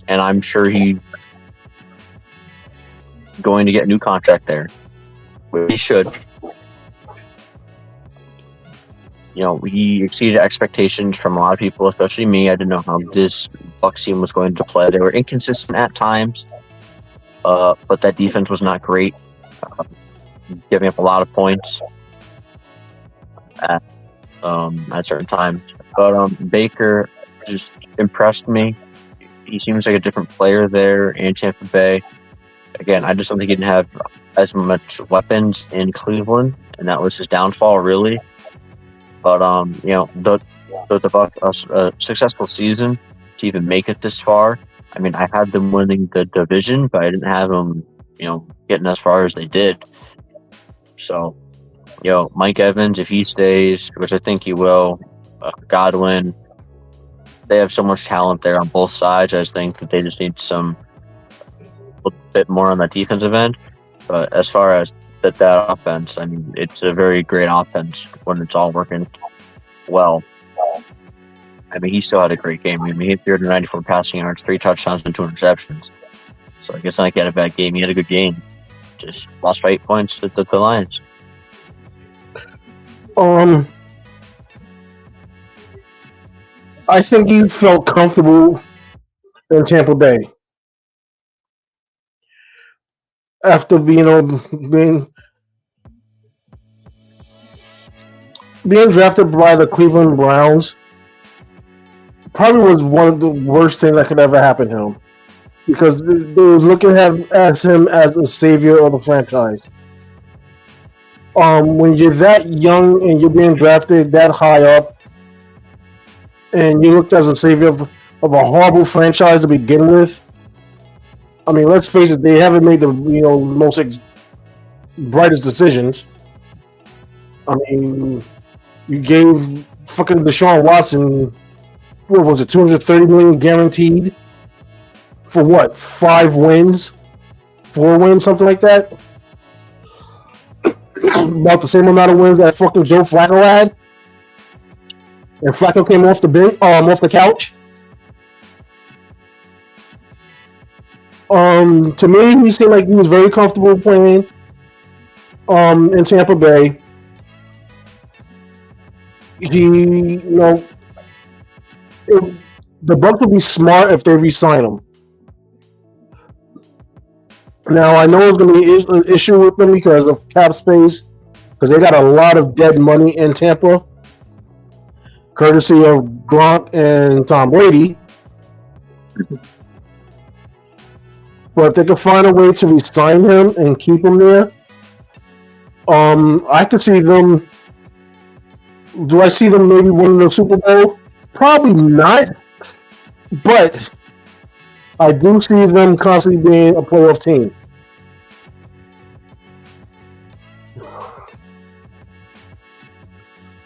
And I'm sure he's going to get a new contract there. He should. he exceeded expectations from a lot of people, especially me. I didn't know how this Bucks team was going to play. They were inconsistent at times, but that defense was not great, giving up a lot of points at certain times. But Baker just impressed me. He seems like a different player there in Tampa Bay. Again, I just don't think he didn't have as much weapons in Cleveland, and that was his downfall, really. But the Bucks a successful season to even make it this far. I mean, I had them winning the division, but I didn't have them, getting as far as they did. So, Mike Evans, if he stays, which I think he will, Godwin, they have so much talent there on both sides. I just think that they just need a bit more on the defensive end. But as far as that offense, I mean, it's a very great offense when it's all working well. I mean, he still had a great game. I mean, he had 394 passing yards, 3 touchdowns, and 2 interceptions. So I guess not like he had a bad game. He had a good game. Just lost by 8 points to the Lions. I think he felt comfortable in Tampa Bay after being drafted by the Cleveland Browns. Probably was one of the worst things that could ever happen to him, because they was looking at him as the savior of the franchise. When you're that young and you're being drafted that high up, and you looked as a savior of a horrible franchise to begin with, I mean, let's face it, they haven't made the most brightest decisions. I mean, you gave fucking Deshaun Watson, what was it, $230 million guaranteed for what? 5 wins, 4 wins, something like that. About the same amount of wins that fucking Joe Flacco had, and Flacco came off the couch. To me, he seemed like he was very comfortable playing in Tampa Bay. The Bucs would be smart if they re-sign him. Now, I know it's going to be an issue with them because of cap space, because they got a lot of dead money in Tampa, courtesy of Gronk and Tom Brady. But if they could find a way to re-sign him and keep him there, I could see them. Do I see them maybe winning the Super Bowl? Probably not. But I do see them constantly being a playoff team.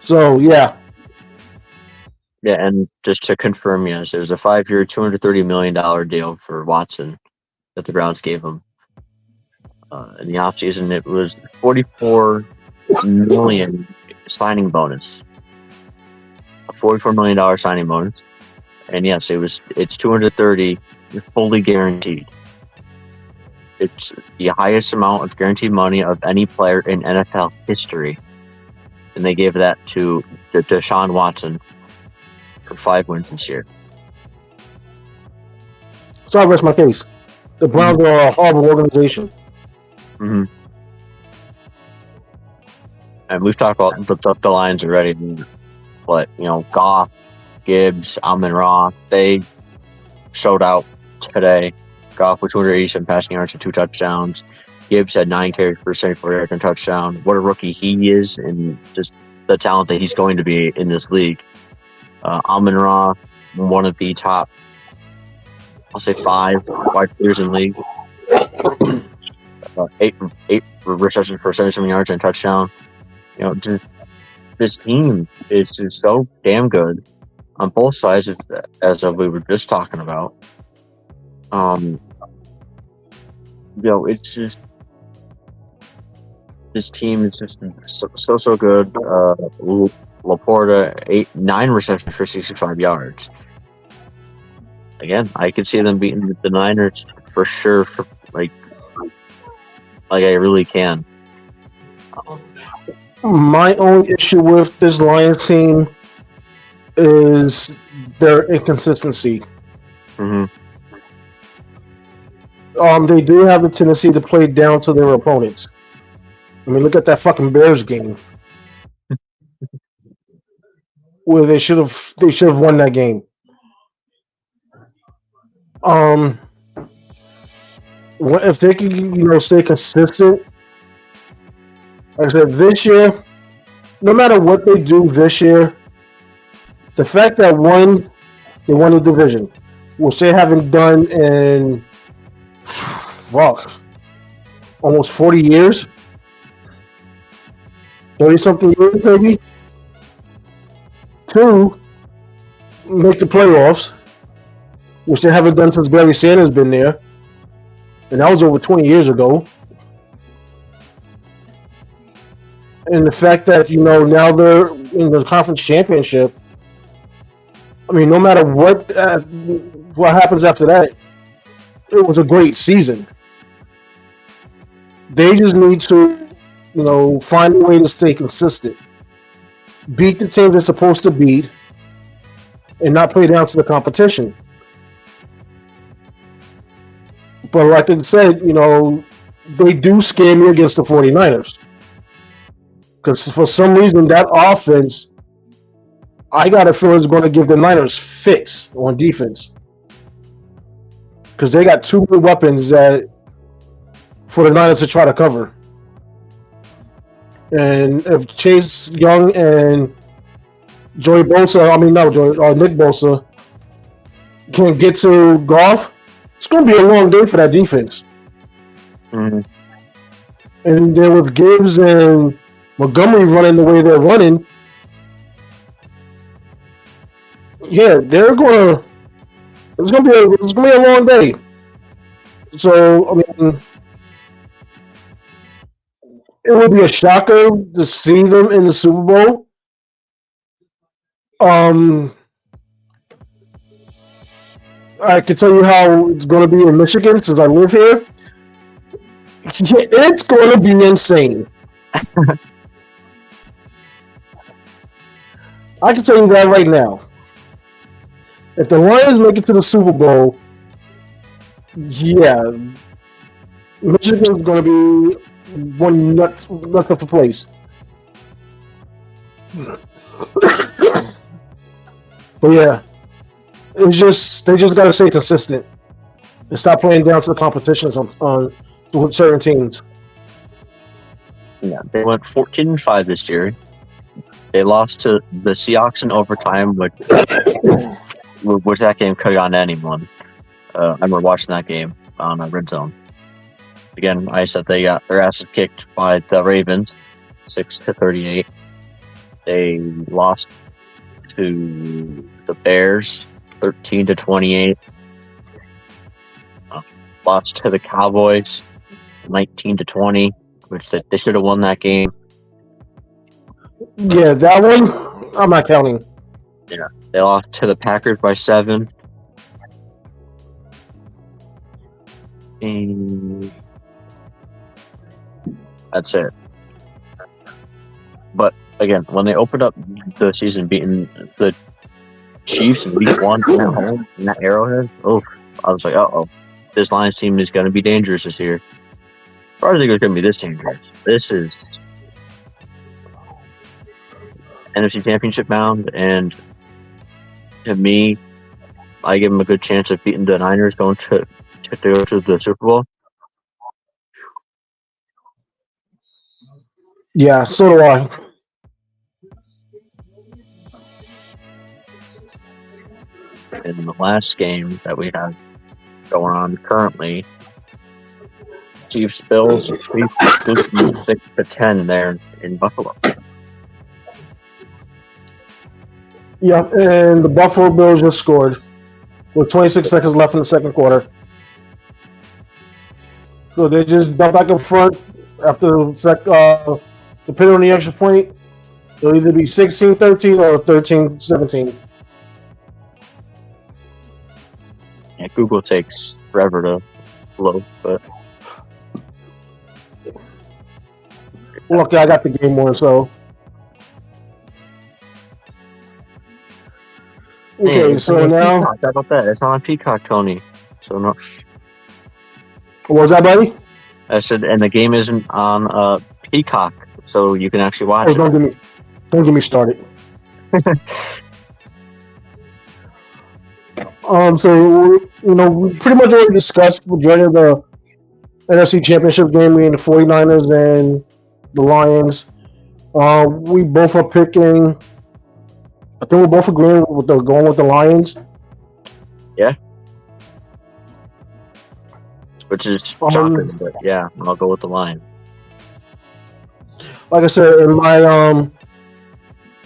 So, yeah. Yeah, and just to confirm, yes, it was a 5-year, $230 million deal for Watson that the Browns gave him. In the offseason, it was $44 million signing bonus. A $44 million signing bonus. And yes, it's $230 fully guaranteed. It's the highest amount of guaranteed money of any player in NFL history. And they gave that to Deshaun Watson for 5 wins this year. So I rest my case. The Browns are a horrible organization. Mm-hmm. And we've talked about the Lions already. But, Goff, Gibbs, Amon-Ra, they showed out today. Goff with 287 passing yards and 2 touchdowns. Gibbs had 9 carries for 74 yards and touchdown. What a rookie he is, and just the talent that he's going to be in this league. Amon-Ra, one of the top, I'll say 5 wide players in the league. 8 receptions for 77 yards and a touchdown. This team is just so damn good on both sides, as we were just talking about. It's just, this team is just so good. Laporta, 9 receptions for 65 yards. Again, I could see them beating the Niners for sure. Like I really can. My only issue with this Lions team is their inconsistency. Mm-hmm. They do have a tendency to play down to their opponents. I mean, look at that fucking Bears game where they should have won that game. Um, if they can stay consistent, like I said, this year, no matter what they do this year, the fact that they won the division, which they haven't done in fuck almost 40 years, 30 something years maybe. Two, make the playoffs, which they haven't done since Barry Sanders been there, and that was over 20 years ago. And the fact that now they're in the conference championship. I mean, no matter what happens after that, it was a great season. They just need to, find a way to stay consistent, beat the teams they're supposed to beat, and not play down to the competition. But like I said, they do scare me against the 49ers. Because for some reason, that offense, I got a feeling is going to give the Niners fits on defense. Because they got too many weapons for the Niners to try to cover. And if Chase Young and Nick Bosa can get to Goff, it's going to be a long day for that defense. Mm-hmm. And then with Gibbs and Montgomery running the way they're running, yeah, it's gonna be a long day. So I mean, it would be a shocker to see them in the Super Bowl. I can tell you how it's going to be in Michigan since I live here. Yeah, it's going to be insane. I can tell you that right now. If the Lions make it to the Super Bowl, yeah, Michigan's going to be one nuts of the place. But yeah, they just got to stay consistent and stop playing down to the competitions on with certain teams. Yeah, they went 14-5 this year. They lost to the Seahawks in overtime, which that game could have gone to anyone. I remember watching that game on Red Zone. Again, I said they got their asses kicked by the Ravens, 6-38. They lost to the Bears, 13-28. Lost to the Cowboys, 19-20, which they should have won that game. Yeah, that one I'm not counting. Yeah, they lost to the Packers by 7. And that's it. But again, when they opened up the season beating the Chiefs in week 1 at home in that Arrowhead, I was like, this Lions team is going to be dangerous this year. I don't think it's going to be this dangerous. This is NFC Championship bound, and to me, I give them a good chance of beating the Niners going to go to the Super Bowl. Yeah, so do I. In the last game that we have going on currently, Chiefs Bills 6-10 there in Buffalo. Yeah, and the Buffalo Bills just scored with 26 seconds left in the second quarter. So they just got back in front after depending on the extra point, it'll either be 16-13 or 13-17. Yeah, Google takes forever to load, but Lucky I got the game one, so. Okay, Man, so now. Peacock. How about that? It's on Peacock, Tony. So no, What was that, buddy? I said, and the game isn't on Peacock, so you can actually watch Oh, it. don't get me started. So we pretty much already discussed majority of the NFC Championship game being the 49ers and the Lions. We both are picking. I think we're both agreeing with going with the Lions. Yeah. Which is shocking, but yeah, I'll go with the Lions. Like I said, in my the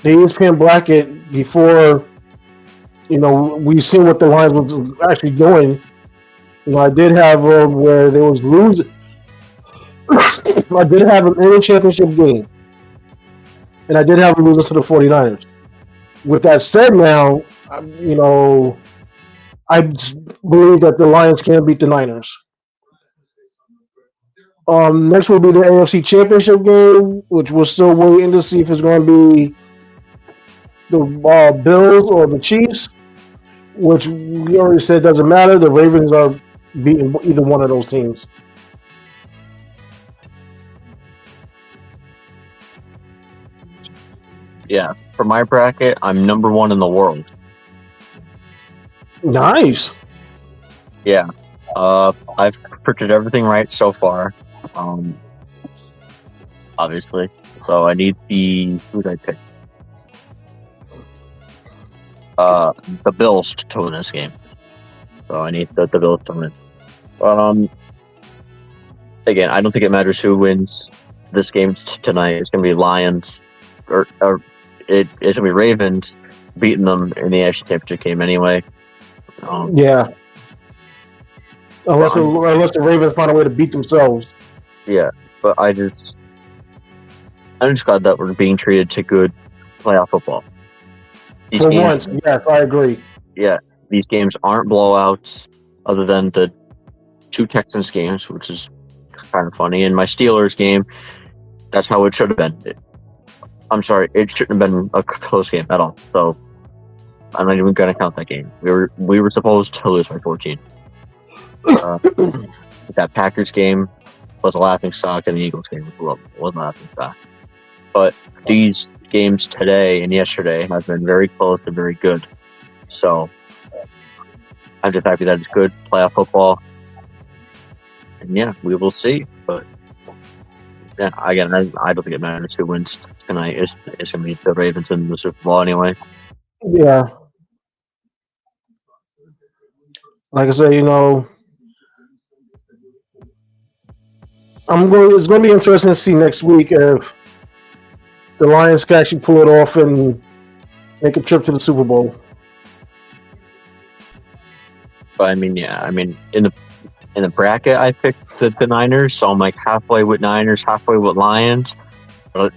ESPN bracket before, we seen what the Lions was actually doing. I did have where they was losing. I did have them in a championship game, and I did have them losing to the 49ers. With that said, now, I believe that the Lions can beat the Niners. Next will be the AFC Championship game, which we're still waiting to see if it's going to be the Bills or the Chiefs, which we already said doesn't matter. The Ravens are beating either one of those teams. Yeah, for my bracket, I'm number 1 in the world. Nice. Yeah, I've predicted everything right so far. Obviously, so I need who did I pick? The Bills to win this game. So I need the Bills to win. But again, I don't think it matters who wins this game tonight. It's gonna be Lions, or it's gonna be Ravens beating them in the AFC Championship game anyway. Yeah. Unless the Ravens find a way to beat themselves. Yeah, but I'm just glad that we're being treated to good playoff football. For once, yes, I agree. Yeah, these games aren't blowouts, other than the 2 Texans games, which is kind of funny. And my Steelers game, that's how it should have been. I'm sorry, it shouldn't have been a close game at all. So I'm not even going to count that game. We were supposed to lose by 14. That Packers game was a laughing stock, and the Eagles game was a laughing stock. But these games today and yesterday have been very close and very good. So I'm just happy that it's good playoff football. And yeah, we will see. But yeah, again, I don't think it matters who wins tonight. It's going to be the Ravens in the Super Bowl anyway. Yeah. Like I said, it's going to be interesting to see next week if the Lions can actually pull it off and make a trip to the Super Bowl. But in the bracket, I picked the Niners, so I'm like halfway with Niners, halfway with Lions. But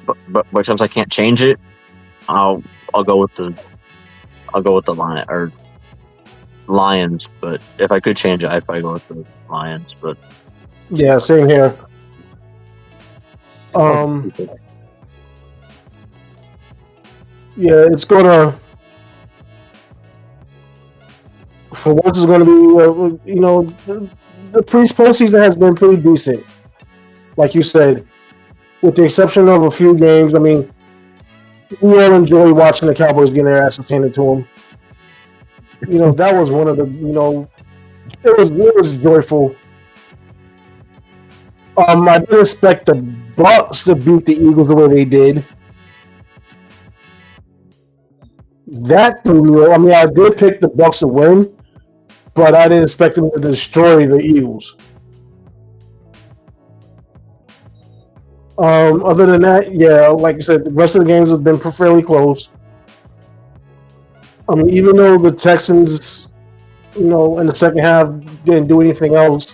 since I can't change it, I'll go with the Lions. But if I could change it, I'd probably go with the Lions. But yeah, same here. Yeah, it's gonna. For once, it's gonna be. The postseason has been pretty decent, like you said, with the exception of a few games. I mean, we all enjoy watching the Cowboys getting their asses handed to them. That was one of the. It was joyful. I didn't expect the Bucks to beat the Eagles the way they did. That threw me. I mean, I did pick the Bucks to win, but I didn't expect them to destroy the Eagles. Other than that, yeah, like I said, the rest of the games have been fairly close. I mean, even though the Texans, in the second half didn't do anything else.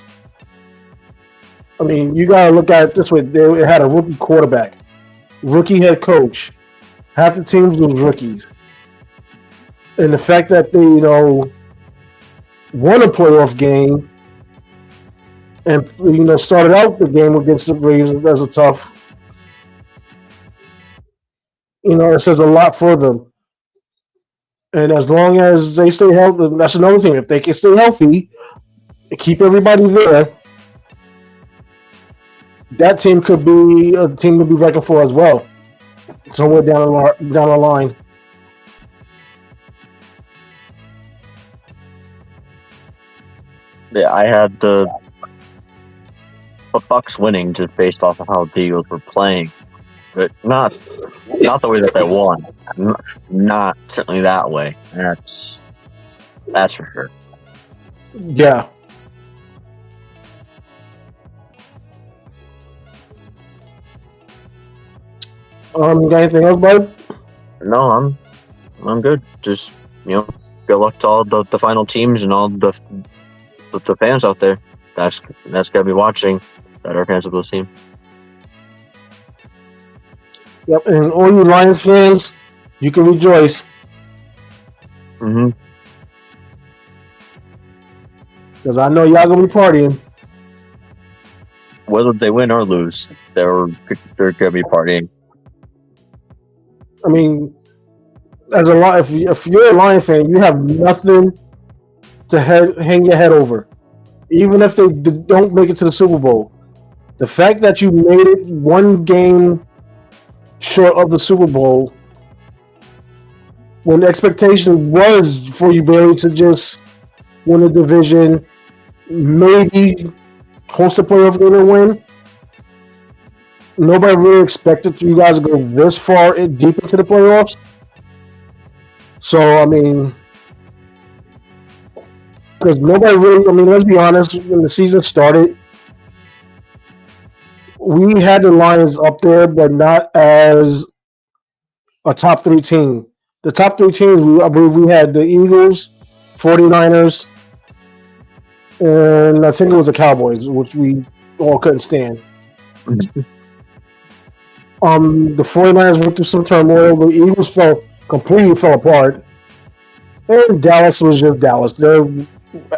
I mean, you got to look at it this way. They had a rookie quarterback, rookie head coach. Half the teams was rookies. And the fact that they, won a playoff game and, started out the game against the Ravens as a tough, It says a lot for them. And as long as they stay healthy, that's another thing. If they can stay healthy, keep everybody there, that team could be a team to be reckoned for as well. Somewhere down the line. Yeah, I had the Bucks winning just based off of how the Eagles were playing, but not the way that they won. Not certainly that way. That's for sure. Yeah. Got anything else, bud? No, I'm good. Just good luck to all the final teams and all the fans out there. That's gotta be watching that are fans of those teams. Yep, and all you Lions fans, you can rejoice. Mm-hmm. Because I know y'all gonna be partying. Whether they win or lose, they're gonna be partying. I mean, if you're a Lion fan, you have nothing to hang your head over. Even if they don't make it to the Super Bowl, the fact that you made it one game short of the Super Bowl, when the expectation was for you barely to just win the division, maybe host a playoff game and win. Nobody really expected you guys to go this far deep into the playoffs. So, I mean, because nobody really, let's be honest, when the season started, we had the Lions up there, but not as a top 3 team. The top 3 teams, I believe we had the Eagles, 49ers, and I think it was the Cowboys, which we all couldn't stand. The 49ers went through some turmoil. The Eagles completely fell apart. And Dallas was just Dallas. They're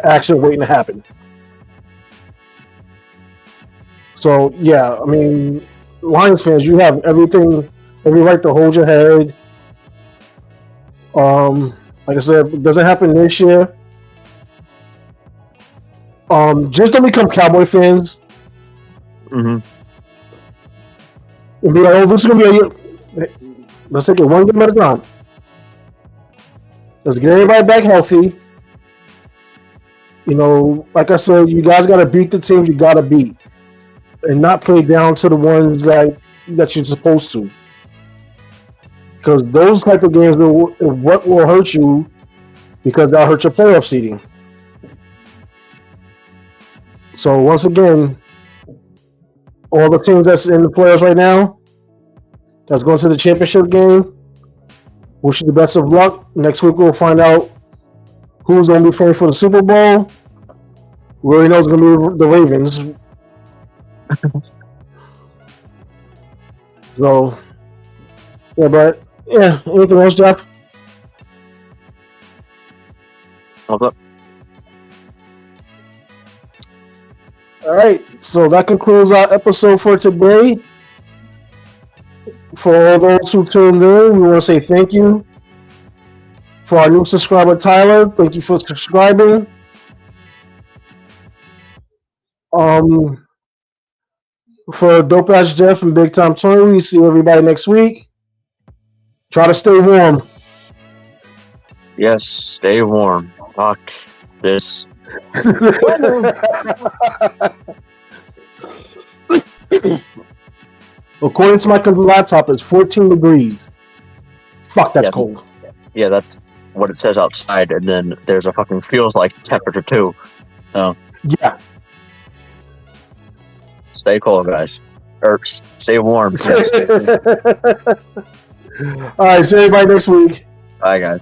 actually waiting to happen. So, yeah, Lions fans, you have every right to hold your head. Like I said, it doesn't happen this year. Just don't become Cowboy fans. Mm-hmm. And be like, oh, this is going to be a year. Let's take it one game at a time. Let's get everybody back healthy. Like I said, you guys got to beat the teams you got to beat. And not play down to the ones that you're supposed to. Because those type of games are what will hurt you, because that'll hurt your playoff seeding. So once again, all the teams that's in the playoffs right now, that's going to the championship game, wish you the best of luck. Next week we'll find out who's going to be playing for the Super Bowl. We already know it's going to be the Ravens. So, yeah, but yeah, anything else, Jeff? Okay. All right, so that concludes our episode for today. For all those who tuned in, we want to say thank you. For our new subscriber, Tyler, thank you for subscribing. For Dope Ass Jeff and Big Time Tony, we see everybody next week. Try to stay warm. Yes, stay warm. Fuck this. According to my laptop, it's 14 degrees. Fuck, that's cold. Yeah, that's what it says outside, and then there's a fucking feels like temperature too. So yeah. Stay cold, guys. Or stay warm. All right, see everybody next week. Bye, guys.